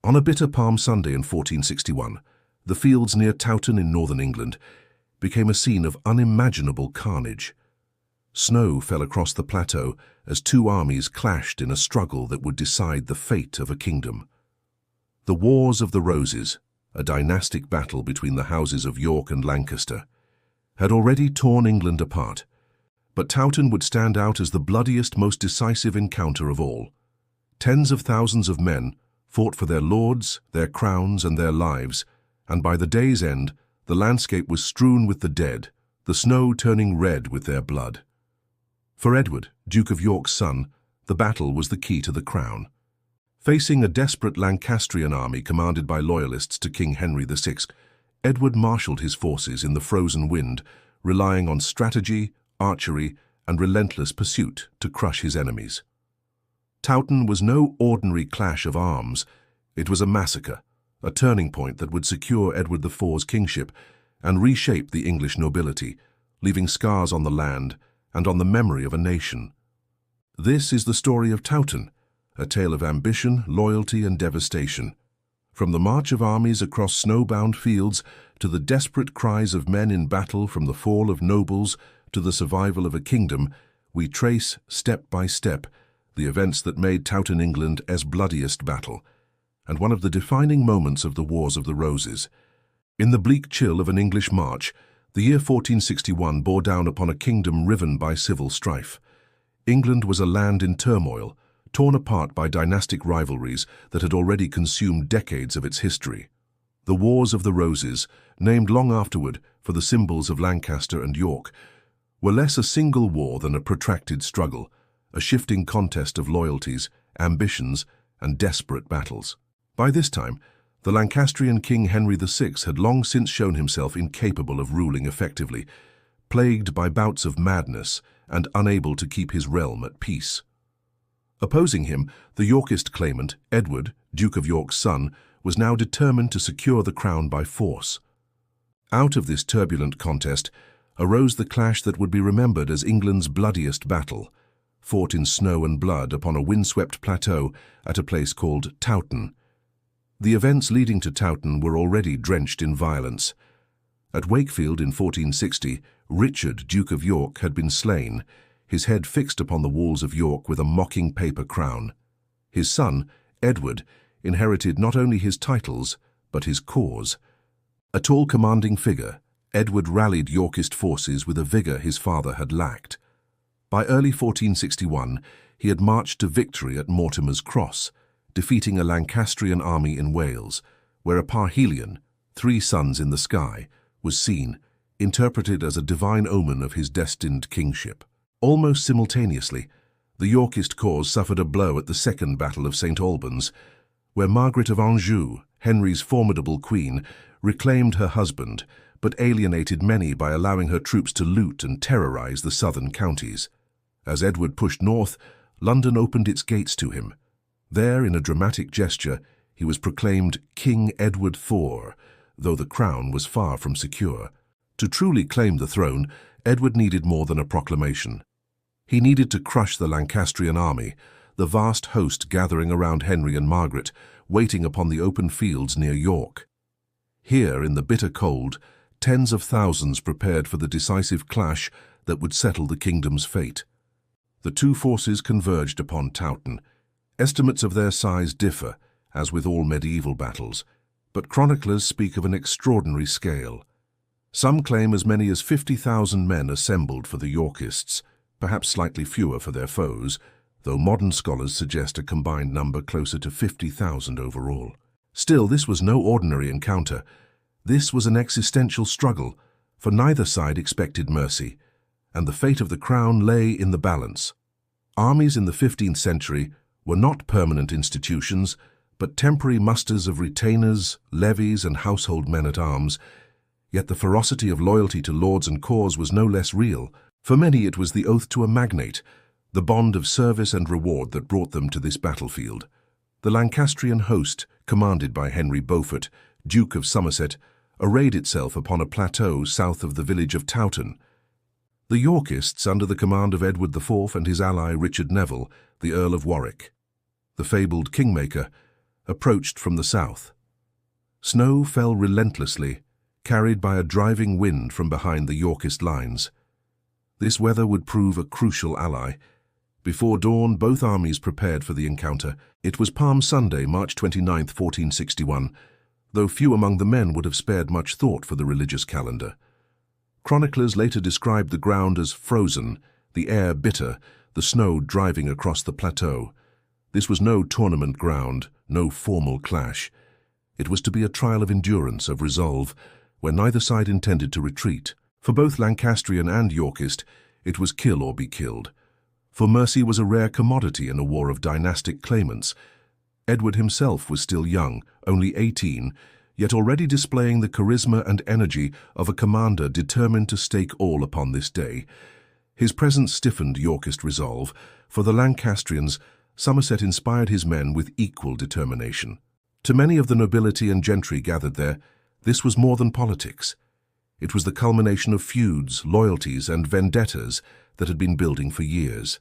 On a bitter Palm Sunday in 1461, the fields near Towton in northern England became a scene of unimaginable carnage. Snow fell across the plateau as two armies clashed in a struggle that would decide the fate of a kingdom. The Wars of the Roses, a dynastic battle between the houses of York and Lancaster, had already torn England apart, but Towton would stand out as the bloodiest, most decisive encounter of all. Tens of thousands of men fought for their lords, their crowns, and their lives, and by the day's end, the landscape was strewn with the dead, the snow turning red with their blood. For Edward, Duke of York's son, the battle was the key to the crown. Facing a desperate Lancastrian army commanded by loyalists to King Henry VI, Edward marshalled his forces in the frozen wind, relying on strategy, archery, and relentless pursuit to crush his enemies. Towton was no ordinary clash of arms. It was a massacre, a turning point that would secure Edward IV's kingship and reshape the English nobility, leaving scars on the land and on the memory of a nation. This is the story of Towton, a tale of ambition, loyalty, and devastation. From the march of armies across snowbound fields to the desperate cries of men in battle, from the fall of nobles to the survival of a kingdom, we trace, step by step, the events that made Towton, England's bloodiest battle, and one of the defining moments of the Wars of the Roses. In the bleak chill of an English March, the year 1461 bore down upon a kingdom riven by civil strife. England was a land in turmoil, torn apart by dynastic rivalries that had already consumed decades of its history. The Wars of the Roses, named long afterward for the symbols of Lancaster and York, were less a single war than a protracted struggle, a shifting contest of loyalties, ambitions, and desperate battles. By this time, the Lancastrian King Henry VI had long since shown himself incapable of ruling effectively, plagued by bouts of madness and unable to keep his realm at peace. Opposing him, the Yorkist claimant, Edward, Duke of York's son, was now determined to secure the crown by force. Out of this turbulent contest arose the clash that would be remembered as England's bloodiest battle, fought in snow and blood upon a windswept plateau at a place called Towton. The events leading to Towton were already drenched in violence. At Wakefield in 1460, Richard, Duke of York, had been slain, his head fixed upon the walls of York with a mocking paper crown. His son, Edward, inherited not only his titles, but his cause. A tall, commanding figure, Edward rallied Yorkist forces with a vigour his father had lacked. By early 1461, he had marched to victory at Mortimer's Cross, defeating a Lancastrian army in Wales, where a parhelion, 3 suns in the sky, was seen, interpreted as a divine omen of his destined kingship. Almost simultaneously, the Yorkist cause suffered a blow at the Second Battle of St. Albans, where Margaret of Anjou, Henry's formidable queen, reclaimed her husband, but alienated many by allowing her troops to loot and terrorize the southern counties. As Edward pushed north, London opened its gates to him. There, in a dramatic gesture, he was proclaimed King Edward IV, though the crown was far from secure. To truly claim the throne, Edward needed more than a proclamation. He needed to crush the Lancastrian army, the vast host gathering around Henry and Margaret, waiting upon the open fields near York. Here, in the bitter cold, tens of thousands prepared for the decisive clash that would settle the kingdom's fate. The two forces converged upon Towton. Estimates of their size differ, as with all medieval battles, but chroniclers speak of an extraordinary scale. Some claim as many as 50,000 men assembled for the Yorkists, perhaps slightly fewer for their foes, though modern scholars suggest a combined number closer to 50,000 overall. Still, this was no ordinary encounter. This was an existential struggle, for neither side expected mercy, and the fate of the crown lay in the balance. Armies in the 15th century were not permanent institutions, but temporary musters of retainers, levies, and household men-at-arms, yet the ferocity of loyalty to lords and cause was no less real. For many it was the oath to a magnate, the bond of service and reward that brought them to this battlefield. The Lancastrian host, commanded by Henry Beaufort, Duke of Somerset, arrayed itself upon a plateau south of the village of Towton. The Yorkists, under the command of Edward IV and his ally Richard Neville, the Earl of Warwick. The fabled kingmaker, approached from the south. Snow fell relentlessly, carried by a driving wind from behind the Yorkist lines. This weather would prove a crucial ally. Before dawn, both armies prepared for the encounter. It was Palm Sunday, March 29, 1461, though few among the men would have spared much thought for the religious calendar. Chroniclers later described the ground as frozen, the air bitter, the snow driving across the plateau. This was no tournament ground, no formal clash. It was to be a trial of endurance, of resolve, where neither side intended to retreat. For both Lancastrian and Yorkist, it was kill or be killed. For mercy was a rare commodity in a war of dynastic claimants. Edward himself was still young, only 18, yet already displaying the charisma and energy of a commander determined to stake all upon this day. His presence stiffened Yorkist resolve. For the Lancastrians, Somerset inspired his men with equal determination. To many of the nobility and gentry gathered there, this was more than politics. It was the culmination of feuds, loyalties, and vendettas that had been building for years.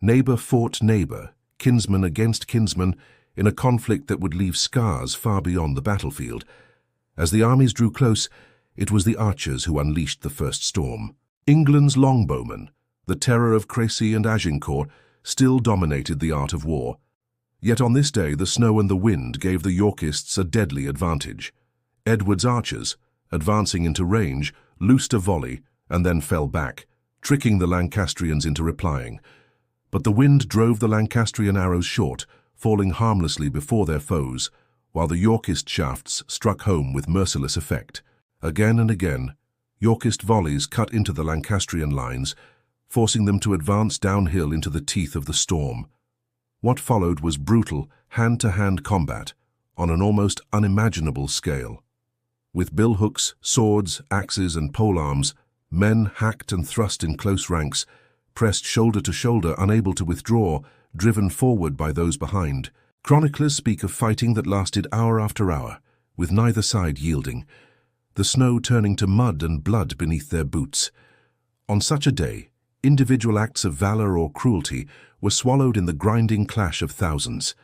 Neighbor fought neighbor, kinsman against kinsman, in a conflict that would leave scars far beyond the battlefield. As the armies drew close, it was the archers who unleashed the first storm. England's longbowmen, the terror of Crécy and Agincourt, still dominated the art of war. Yet on this day the snow and the wind gave the Yorkists a deadly advantage. Edward's archers, advancing into range, loosed a volley and then fell back, tricking the Lancastrians into replying. But the wind drove the Lancastrian arrows short, falling harmlessly before their foes, while the Yorkist shafts struck home with merciless effect. Again and again, Yorkist volleys cut into the Lancastrian lines, forcing them to advance downhill into the teeth of the storm. What followed was brutal, hand-to-hand combat on an almost unimaginable scale. With billhooks, swords, axes, and polearms, men hacked and thrust in close ranks, pressed shoulder to shoulder, unable to withdraw, driven forward by those behind. Chroniclers speak of fighting that lasted hour after hour, with neither side yielding, the snow turning to mud and blood beneath their boots. On such a day, individual acts of valor or cruelty were swallowed in the grinding clash of thousands.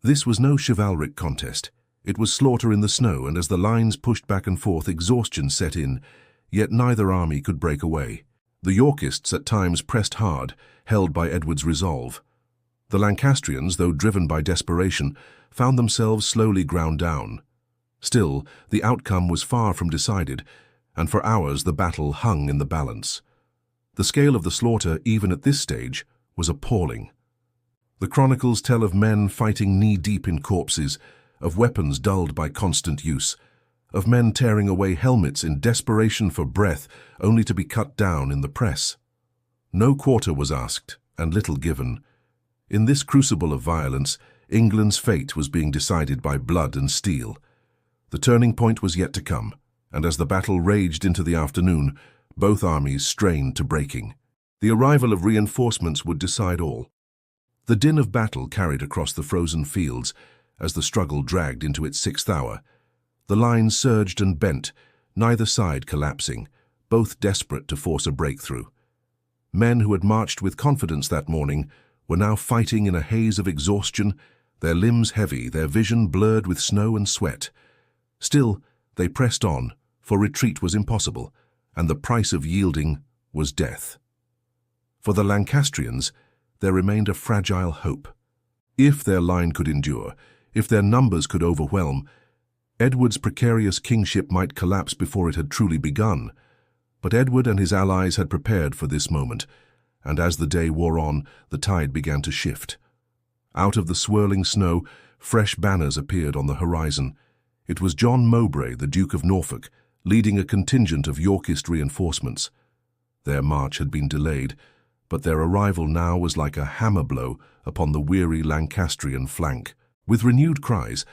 This was no chivalric contest. It was slaughter in the snow, and as the lines pushed back and forth, exhaustion set in, yet neither army could break away. The Yorkists at times pressed hard, held by Edward's resolve. The Lancastrians, though driven by desperation, found themselves slowly ground down. Still, the outcome was far from decided, and for hours the battle hung in the balance. The scale of the slaughter, even at this stage, was appalling. The chronicles tell of men fighting knee-deep in corpses, of weapons dulled by constant use, of men tearing away helmets in desperation for breath, only to be cut down in the press. No quarter was asked, and little given. In this crucible of violence, England's fate was being decided by blood and steel. The turning point was yet to come, and as the battle raged into the afternoon, both armies strained to breaking. The arrival of reinforcements would decide all. The din of battle carried across the frozen fields as the struggle dragged into its sixth hour. The lines surged and bent, neither side collapsing, both desperate to force a breakthrough. Men who had marched with confidence that morning were now fighting in a haze of exhaustion, their limbs heavy, their vision blurred with snow and sweat. Still, they pressed on, for retreat was impossible, and the price of yielding was death. For the Lancastrians, there remained a fragile hope. If their line could endure, if their numbers could overwhelm, Edward's precarious kingship might collapse before it had truly begun. But Edward and his allies had prepared for this moment, and as the day wore on, the tide began to shift. Out of the swirling snow, fresh banners appeared on the horizon. It was John Mowbray, the Duke of Norfolk, leading a contingent of Yorkist reinforcements. Their march had been delayed, but their arrival now was like a hammer blow upon the weary Lancastrian flank. With renewed cries,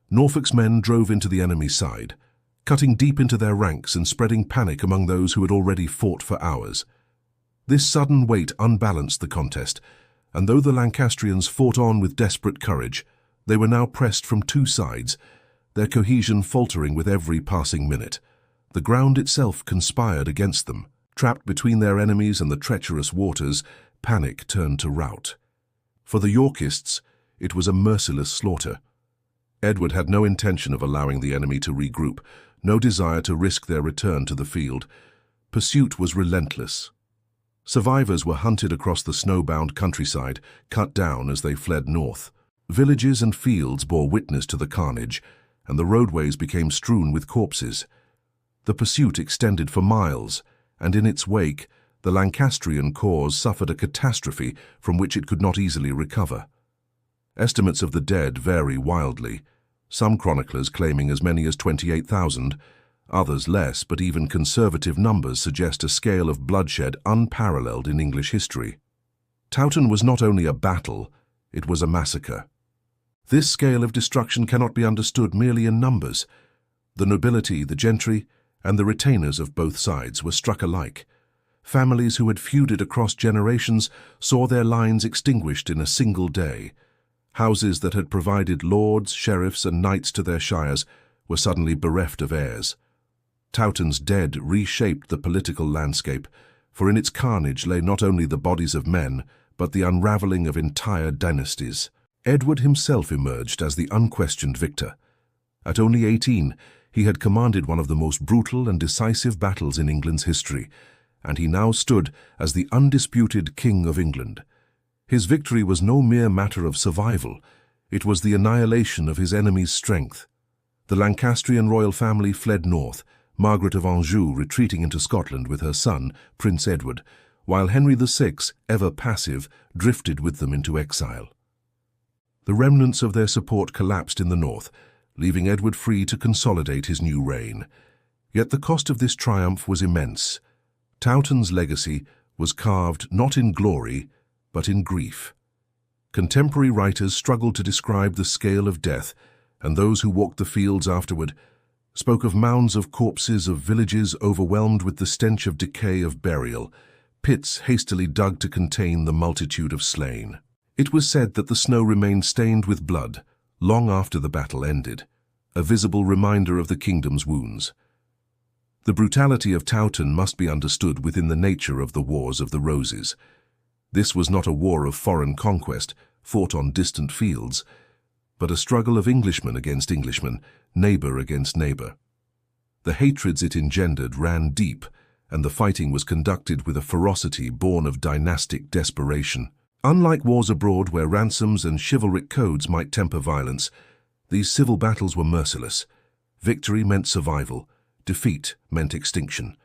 Norfolk's men drove into the enemy's side, cutting deep into their ranks and spreading panic among those who had already fought for hours. This sudden weight unbalanced the contest, and though the Lancastrians fought on with desperate courage, they were now pressed from two sides, their cohesion faltering with every passing minute. The ground itself conspired against them. Trapped between their enemies and the treacherous waters, panic turned to rout. For the Yorkists, it was a merciless slaughter. Edward had no intention of allowing the enemy to regroup, no desire to risk their return to the field. Pursuit was relentless. Survivors were hunted across the snowbound countryside, cut down as they fled north. Villages and fields bore witness to the carnage, and the roadways became strewn with corpses. The pursuit extended for miles, and in its wake, the Lancastrian cause suffered a catastrophe from which it could not easily recover. Estimates of the dead vary wildly, some chroniclers claiming as many as 28,000, others less, but even conservative numbers suggest a scale of bloodshed unparalleled in English history. Towton was not only a battle, it was a massacre. This scale of destruction cannot be understood merely in numbers. The nobility, the gentry, and the retainers of both sides were struck alike. Families who had feuded across generations saw their lines extinguished in a single day. Houses that had provided lords, sheriffs, and knights to their shires were suddenly bereft of heirs. Towton's dead reshaped the political landscape, for in its carnage lay not only the bodies of men, but the unraveling of entire dynasties. Edward himself emerged as the unquestioned victor. At only 18, he had commanded one of the most brutal and decisive battles in England's history, and he now stood as the undisputed King of England. His victory was no mere matter of survival, it was the annihilation of his enemy's strength. The Lancastrian royal family fled north, Margaret of Anjou retreating into Scotland with her son, Prince Edward, while Henry VI, ever passive, drifted with them into exile. The remnants of their support collapsed in the north, leaving Edward free to consolidate his new reign. Yet the cost of this triumph was immense. Towton's legacy was carved not in glory, but in grief. Contemporary writers struggled to describe the scale of death, and those who walked the fields afterward spoke of mounds of corpses, of villages overwhelmed with the stench of decay of burial, pits hastily dug to contain the multitude of slain. It was said that the snow remained stained with blood long after the battle ended, a visible reminder of the kingdom's wounds. The brutality of Towton must be understood within the nature of the Wars of the Roses. This was not a war of foreign conquest, fought on distant fields, but a struggle of Englishmen against Englishmen, neighbour against neighbour. The hatreds it engendered ran deep, and the fighting was conducted with a ferocity born of dynastic desperation. Unlike wars abroad where ransoms and chivalric codes might temper violence, these civil battles were merciless. Victory meant survival, defeat meant extinction.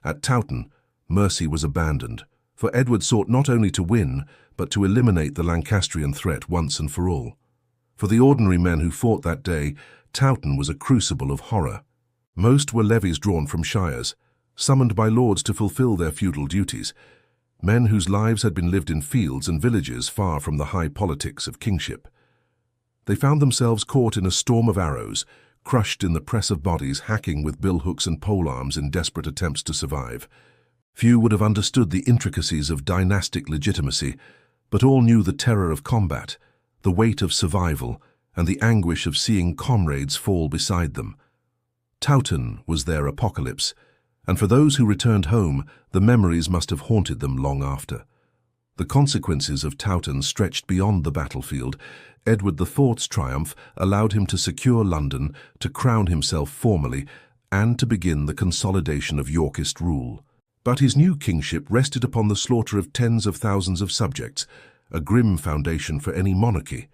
At Towton, mercy was abandoned, for Edward sought not only to win, but to eliminate the Lancastrian threat once and for all. For the ordinary men who fought that day, Towton was a crucible of horror. Most were levies drawn from shires, summoned by lords to fulfill their feudal duties, men whose lives had been lived in fields and villages far from the high politics of kingship. They found themselves caught in a storm of arrows, crushed in the press of bodies, hacking with billhooks and polearms in desperate attempts to survive. Few would have understood the intricacies of dynastic legitimacy, but all knew the terror of combat, the weight of survival, and the anguish of seeing comrades fall beside them. Towton was their apocalypse, and for those who returned home, the memories must have haunted them long after. The consequences of Towton stretched beyond the battlefield. Edward IV's triumph allowed him to secure London, to crown himself formally, and to begin the consolidation of Yorkist rule. But his new kingship rested upon the slaughter of tens of thousands of subjects, a grim foundation for any monarchy.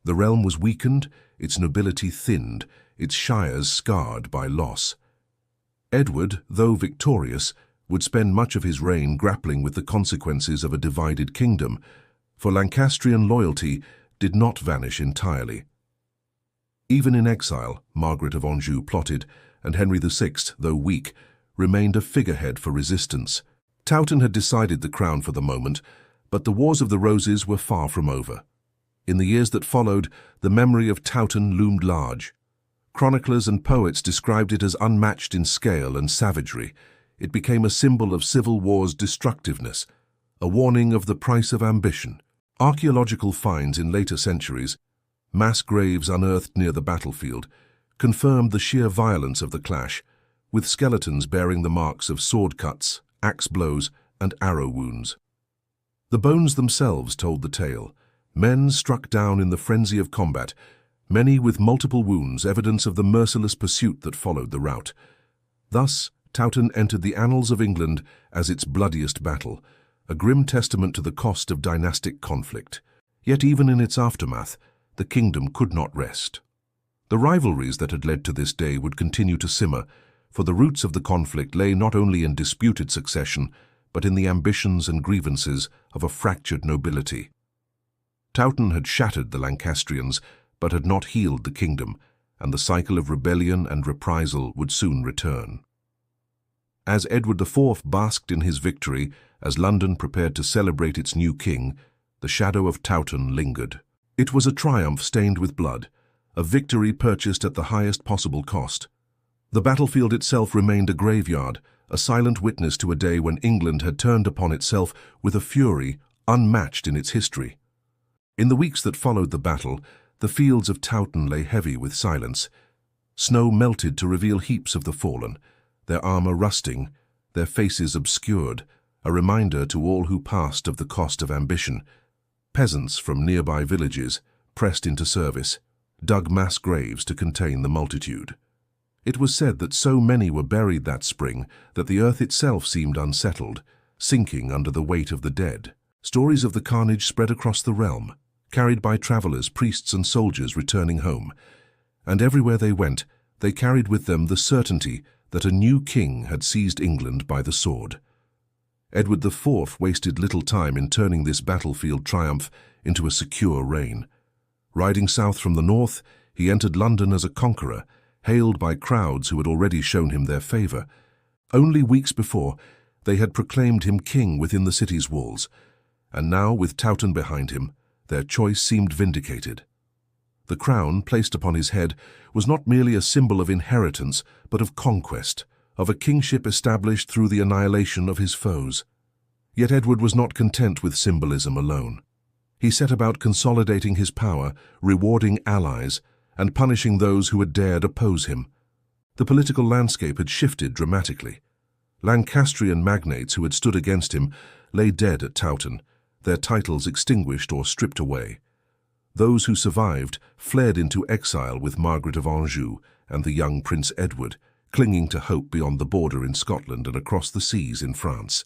The realm was weakened, its nobility thinned, its shires scarred by loss. Edward, though victorious, would spend much of his reign grappling with the consequences of a divided kingdom, for Lancastrian loyalty did not vanish entirely. Even in exile, Margaret of Anjou plotted, and Henry VI, though weak, remained a figurehead for resistance. Towton had decided the crown for the moment, but the Wars of the Roses were far from over. In the years that followed, the memory of Towton loomed large. Chroniclers and poets described it as unmatched in scale and savagery. It became a symbol of civil war's destructiveness, a warning of the price of ambition. Archaeological finds in later centuries, mass graves unearthed near the battlefield, confirmed the sheer violence of the clash, with skeletons bearing the marks of sword cuts, axe blows, and arrow wounds. The bones themselves told the tale. Men struck down in the frenzy of combat, many with multiple wounds, evidence of the merciless pursuit that followed the rout. Thus, Towton entered the annals of England as its bloodiest battle, a grim testament to the cost of dynastic conflict. Yet even in its aftermath, the kingdom could not rest. The rivalries that had led to this day would continue to simmer, for the roots of the conflict lay not only in disputed succession, but in the ambitions and grievances of a fractured nobility. Towton had shattered the Lancastrians, but had not healed the kingdom, and the cycle of rebellion and reprisal would soon return. As Edward IV basked in his victory, as London prepared to celebrate its new king, the shadow of Towton lingered. It was a triumph stained with blood, a victory purchased at the highest possible cost. The battlefield itself remained a graveyard, a silent witness to a day when England had turned upon itself with a fury unmatched in its history. In the weeks that followed the battle, the fields of Towton lay heavy with silence. Snow melted to reveal heaps of the fallen, their armor rusting, their faces obscured, a reminder to all who passed of the cost of ambition. Peasants from nearby villages, pressed into service, dug mass graves to contain the multitude. It was said that so many were buried that spring that the earth itself seemed unsettled, sinking under the weight of the dead. Stories of the carnage spread across the realm, carried by travelers, priests and soldiers returning home. And everywhere they went, they carried with them the certainty that a new king had seized England by the sword. Edward IV wasted little time in turning this battlefield triumph into a secure reign. Riding south from the north, he entered London as a conqueror, hailed by crowds who had already shown him their favour. Only weeks before, they had proclaimed him king within the city's walls, and now, with Towton behind him, their choice seemed vindicated. The crown placed upon his head was not merely a symbol of inheritance, but of conquest, of a kingship established through the annihilation of his foes. Yet Edward was not content with symbolism alone. He set about consolidating his power, rewarding allies, and punishing those who had dared oppose him. The political landscape had shifted dramatically. Lancastrian magnates who had stood against him lay dead at Towton, their titles extinguished or stripped away. Those who survived fled into exile with Margaret of Anjou and the young Prince Edward, clinging to hope beyond the border in Scotland and across the seas in France.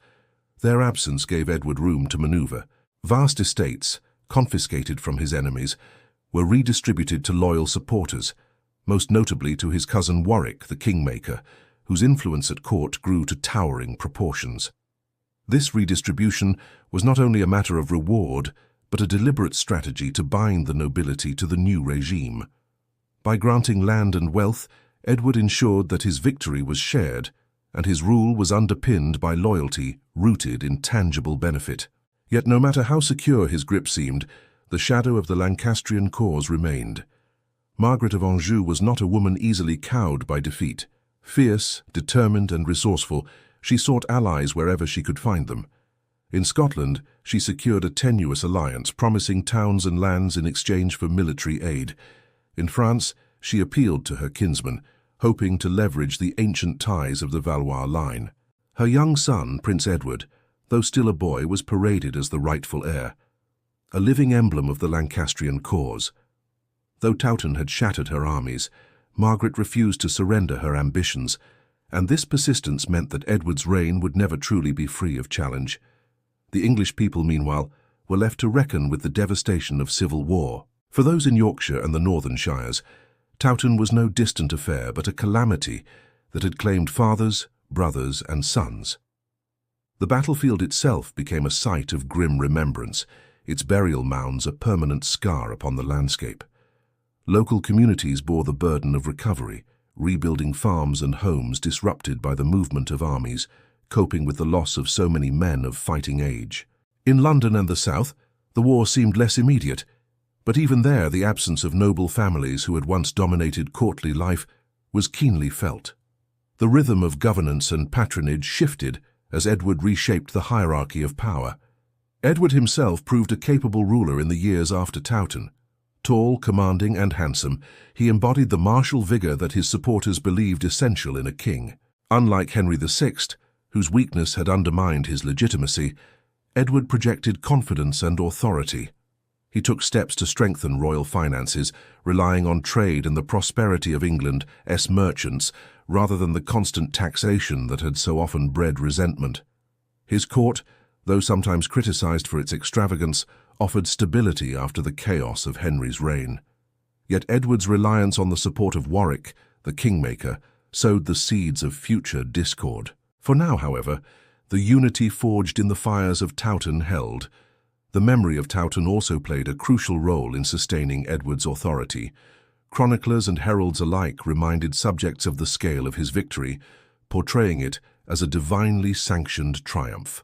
Their absence gave Edward room to maneuver. Vast estates, confiscated from his enemies, were redistributed to loyal supporters, most notably to his cousin Warwick, the kingmaker, whose influence at court grew to towering proportions. This redistribution was not only a matter of reward, but a deliberate strategy to bind the nobility to the new regime. By granting land and wealth, Edward ensured that his victory was shared, and his rule was underpinned by loyalty rooted in tangible benefit. Yet no matter how secure his grip seemed, the shadow of the Lancastrian cause remained. Margaret of Anjou was not a woman easily cowed by defeat. Fierce, determined and resourceful, she sought allies wherever she could find them. In Scotland, she secured a tenuous alliance, promising towns and lands in exchange for military aid. In France, she appealed to her kinsmen, hoping to leverage the ancient ties of the Valois line. Her young son, Prince Edward, though still a boy, was paraded as the rightful heir, a living emblem of the Lancastrian cause. Though Towton had shattered her armies, Margaret refused to surrender her ambitions, and this persistence meant that Edward's reign would never truly be free of challenge. The English people, meanwhile, were left to reckon with the devastation of civil war. For those in Yorkshire and the northern shires, Towton was no distant affair, but a calamity that had claimed fathers, brothers, and sons. The battlefield itself became a site of grim remembrance, its burial mounds a permanent scar upon the landscape. Local communities bore the burden of recovery, rebuilding farms and homes disrupted by the movement of armies, coping with the loss of so many men of fighting age. In London and the south, the war seemed less immediate, but even there the absence of noble families who had once dominated courtly life was keenly felt. The rhythm of governance and patronage shifted as Edward reshaped the hierarchy of power. Edward himself proved a capable ruler in the years after Towton. Tall, commanding, and handsome, he embodied the martial vigor that his supporters believed essential in a king. Unlike Henry VI, whose weakness had undermined his legitimacy, Edward projected confidence and authority. He took steps to strengthen royal finances, relying on trade and the prosperity of England's merchants rather than the constant taxation that had so often bred resentment. His court, though sometimes criticized for its extravagance, offered stability after the chaos of Henry's reign. Yet Edward's reliance on the support of Warwick, the kingmaker, sowed the seeds of future discord. For now, however, the unity forged in the fires of Towton held. The memory of Towton also played a crucial role in sustaining Edward's authority. Chroniclers and heralds alike reminded subjects of the scale of his victory, portraying it as a divinely sanctioned triumph.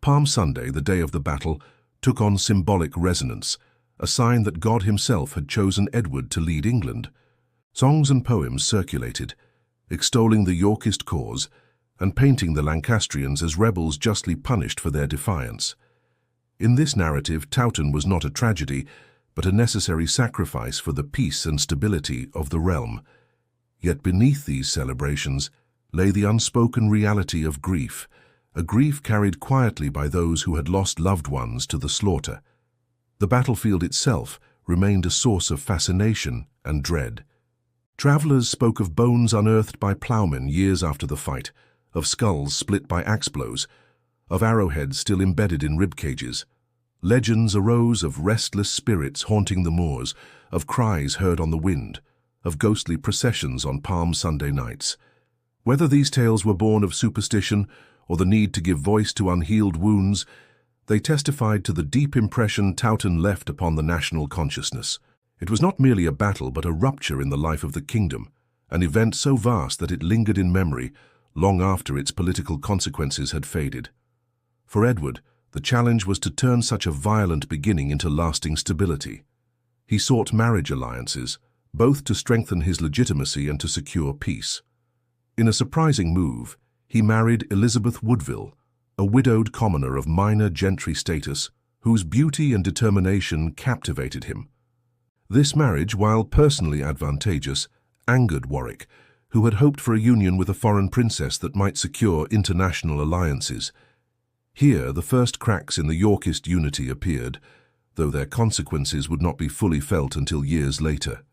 Palm Sunday, the day of the battle, took on symbolic resonance, a sign that God himself had chosen Edward to lead England. Songs and poems circulated, extolling the Yorkist cause and painting the Lancastrians as rebels justly punished for their defiance. In this narrative, Towton was not a tragedy, but a necessary sacrifice for the peace and stability of the realm. Yet beneath these celebrations lay the unspoken reality of grief, a grief carried quietly by those who had lost loved ones to the slaughter. The battlefield itself remained a source of fascination and dread. Travelers spoke of bones unearthed by ploughmen years after the fight, of skulls split by axe blows, of arrowheads still embedded in rib cages. Legends arose of restless spirits haunting the moors, of cries heard on the wind, of ghostly processions on Palm Sunday nights. Whether these tales were born of superstition or the need to give voice to unhealed wounds, they testified to the deep impression Towton left upon the national consciousness. It was not merely a battle but a rupture in the life of the kingdom, an event so vast that it lingered in memory long after its political consequences had faded. For Edward, the challenge was to turn such a violent beginning into lasting stability. He sought marriage alliances, both to strengthen his legitimacy and to secure peace. In a surprising move, he married Elizabeth Woodville, a widowed commoner of minor gentry status, whose beauty and determination captivated him. This marriage, while personally advantageous, angered Warwick, who had hoped for a union with a foreign princess that might secure international alliances. Here, the first cracks in the Yorkist unity appeared, though their consequences would not be fully felt until years later.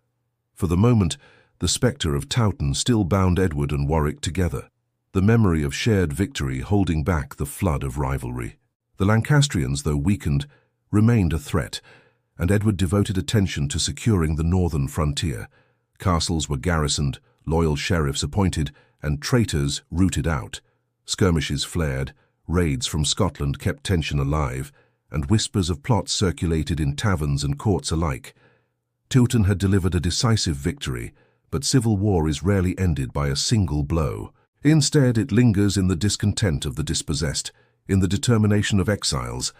For the moment, the spectre of Towton still bound Edward and Warwick together, the memory of shared victory holding back the flood of rivalry. The Lancastrians, though weakened, remained a threat, and Edward devoted attention to securing the northern frontier. Castles were garrisoned, loyal sheriffs appointed, and traitors rooted out. Skirmishes flared, raids from Scotland kept tension alive, and whispers of plots circulated in taverns and courts alike. Towton had delivered a decisive victory, but civil war is rarely ended by a single blow. Instead, it lingers in the discontent of the dispossessed, in the determination of exiles,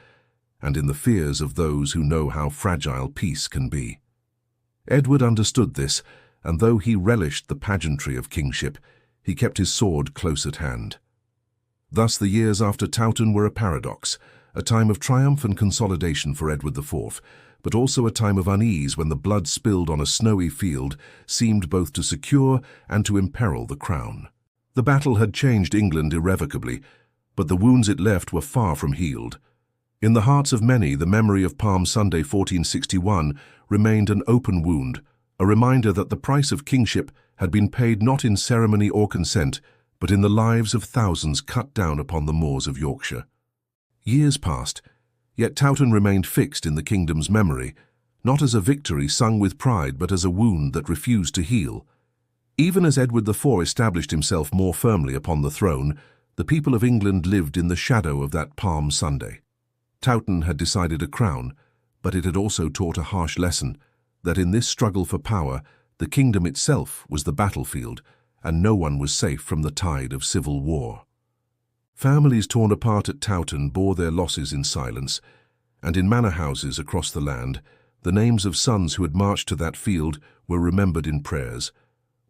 and in the fears of those who know how fragile peace can be. Edward understood this, and though he relished the pageantry of kingship, he kept his sword close at hand. Thus the years after Towton were a paradox, a time of triumph and consolidation for Edward IV, but also a time of unease when the blood spilled on a snowy field seemed both to secure and to imperil the crown. The battle had changed England irrevocably, but the wounds it left were far from healed. In the hearts of many, the memory of Palm Sunday 1461 remained an open wound, a reminder that the price of kingship had been paid not in ceremony or consent, but in the lives of thousands cut down upon the moors of Yorkshire. Years passed, yet Towton remained fixed in the kingdom's memory, not as a victory sung with pride, but as a wound that refused to heal. Even as Edward IV established himself more firmly upon the throne, the people of England lived in the shadow of that Palm Sunday. Towton had decided a crown, but it had also taught a harsh lesson, that in this struggle for power, the kingdom itself was the battlefield, and no one was safe from the tide of civil war. Families torn apart at Towton bore their losses in silence, and in manor houses across the land, the names of sons who had marched to that field were remembered in prayers,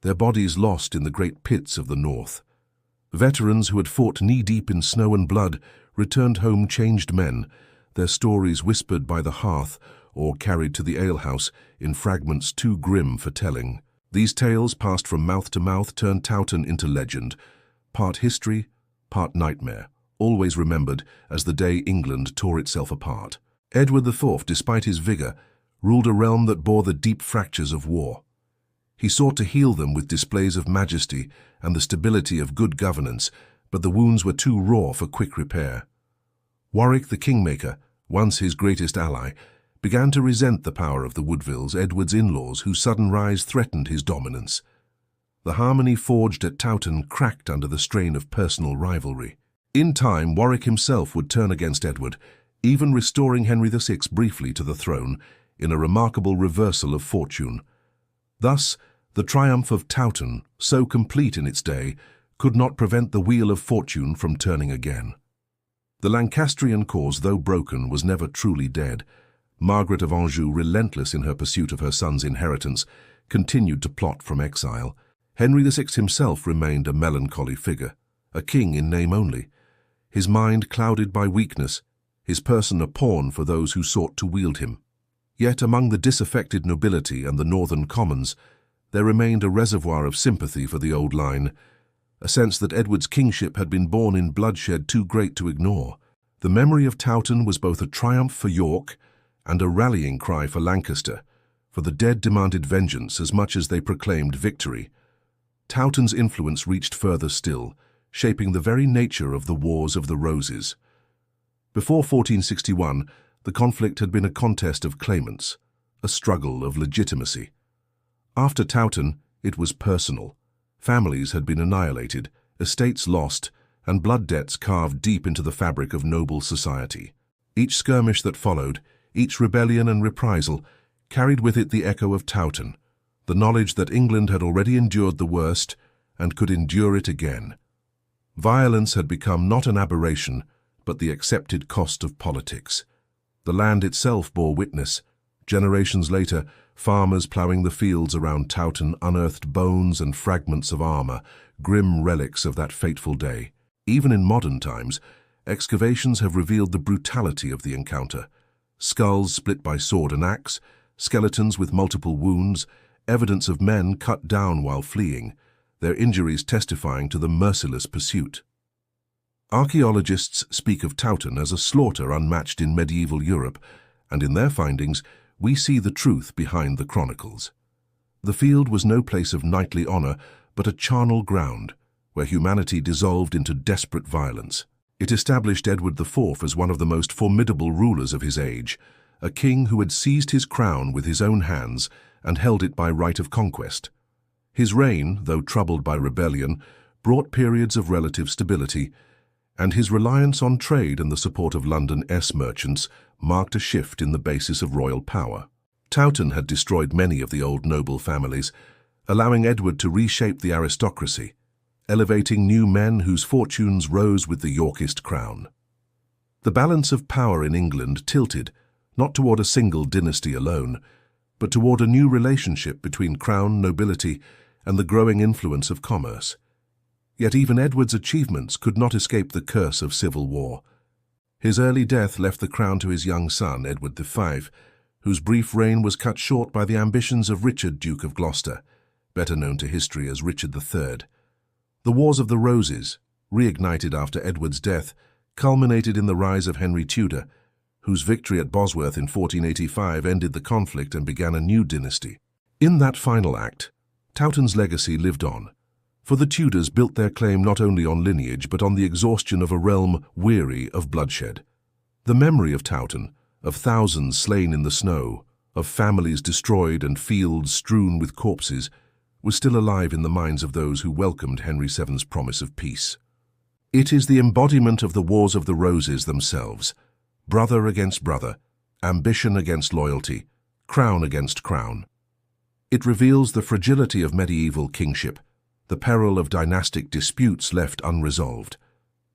their bodies lost in the great pits of the north. Veterans who had fought knee-deep in snow and blood returned home changed men, their stories whispered by the hearth or carried to the alehouse in fragments too grim for telling. These tales, passed from mouth to mouth, turned Towton into legend, part history, part nightmare, always remembered as the day England tore itself apart. Edward IV, despite his vigor, ruled a realm that bore the deep fractures of war. He sought to heal them with displays of majesty and the stability of good governance, but the wounds were too raw for quick repair. Warwick the Kingmaker, once his greatest ally, began to resent the power of the Woodvilles, Edward's in-laws, whose sudden rise threatened his dominance. The harmony forged at Towton cracked under the strain of personal rivalry. In time, Warwick himself would turn against Edward, even restoring Henry VI briefly to the throne in a remarkable reversal of fortune. Thus, the triumph of Towton, so complete in its day, could not prevent the wheel of fortune from turning again. The Lancastrian cause, though broken, was never truly dead. Margaret of Anjou, relentless in her pursuit of her son's inheritance, continued to plot from exile. Henry VI himself remained a melancholy figure, a king in name only, his mind clouded by weakness, his person a pawn for those who sought to wield him. Yet among the disaffected nobility and the northern commons, there remained a reservoir of sympathy for the old line, a sense that Edward's kingship had been born in bloodshed too great to ignore. The memory of Towton was both a triumph for York and a rallying cry for Lancaster, for the dead demanded vengeance as much as they proclaimed victory. Towton's influence reached further still, shaping the very nature of the Wars of the Roses. Before 1461, the conflict had been a contest of claimants, a struggle of legitimacy. After Towton, it was personal. Families had been annihilated, estates lost, and blood debts carved deep into the fabric of noble society. Each skirmish that followed, each rebellion and reprisal, carried with it the echo of Towton, the knowledge that England had already endured the worst and could endure it again. Violence had become not an aberration, but the accepted cost of politics. The land itself bore witness. Generations later, farmers ploughing the fields around Towton unearthed bones and fragments of armor, grim relics of that fateful day. Even in modern times, excavations have revealed the brutality of the encounter. Skulls split by sword and axe, skeletons with multiple wounds, evidence of men cut down while fleeing, their injuries testifying to the merciless pursuit. Archaeologists speak of Towton as a slaughter unmatched in medieval Europe, and in their findings, we see the truth behind the chronicles. The field was no place of knightly honor, but a charnel ground, where humanity dissolved into desperate violence. It established Edward IV as one of the most formidable rulers of his age, a king who had seized his crown with his own hands and held it by right of conquest. His reign, though troubled by rebellion, brought periods of relative stability, and his reliance on trade and the support of London merchants marked a shift in the basis of royal power. Towton had destroyed many of the old noble families, allowing Edward to reshape the aristocracy, elevating new men whose fortunes rose with the Yorkist crown. The balance of power in England tilted, not toward a single dynasty alone, but toward a new relationship between crown, nobility, and the growing influence of commerce. Yet even Edward's achievements could not escape the curse of civil war. His early death left the crown to his young son, Edward V, whose brief reign was cut short by the ambitions of Richard, Duke of Gloucester, better known to history as Richard III. The Wars of the Roses, reignited after Edward's death, culminated in the rise of Henry Tudor, whose victory at Bosworth in 1485 ended the conflict and began a new dynasty. In that final act, Towton's legacy lived on, for the Tudors built their claim not only on lineage but on the exhaustion of a realm weary of bloodshed. The memory of Towton, of thousands slain in the snow, of families destroyed and fields strewn with corpses, was still alive in the minds of those who welcomed Henry VII's promise of peace. It is the embodiment of the Wars of the Roses themselves, brother against brother, ambition against loyalty, crown against crown. It reveals the fragility of medieval kingship, the peril of dynastic disputes left unresolved.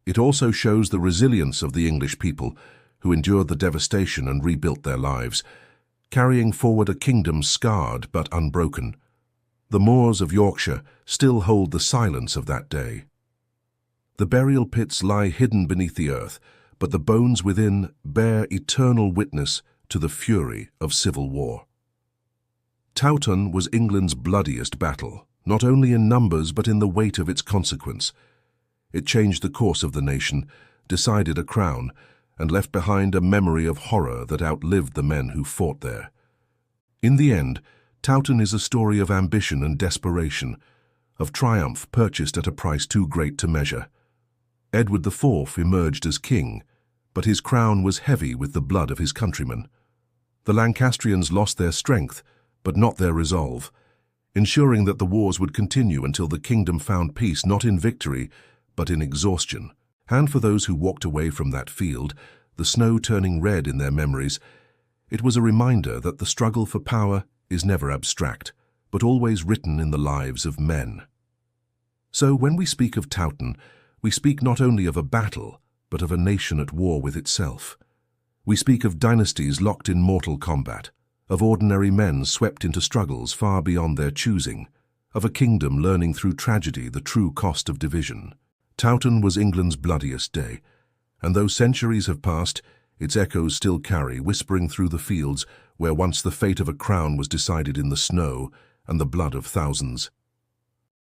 It also shows the resilience of the English people, who endured the devastation and rebuilt their lives, carrying forward a kingdom scarred but unbroken. The moors of Yorkshire still hold the silence of that day. The burial pits lie hidden beneath the earth, but the bones within bear eternal witness to the fury of civil war. Towton was England's bloodiest battle, not only in numbers but in the weight of its consequence. It changed the course of the nation, decided a crown, and left behind a memory of horror that outlived the men who fought there. In the end, Towton is a story of ambition and desperation, of triumph purchased at a price too great to measure. Edward IV emerged as king, but his crown was heavy with the blood of his countrymen. The Lancastrians lost their strength, but not their resolve, ensuring that the wars would continue until the kingdom found peace not in victory, but in exhaustion. And for those who walked away from that field, the snow turning red in their memories, it was a reminder that the struggle for power is never abstract, but always written in the lives of men. So when we speak of Towton, we speak not only of a battle, but of a nation at war with itself. We speak of dynasties locked in mortal combat, of ordinary men swept into struggles far beyond their choosing, of a kingdom learning through tragedy the true cost of division. Towton was England's bloodiest day, and though centuries have passed, its echoes still carry, whispering through the fields where once the fate of a crown was decided in the snow and the blood of thousands.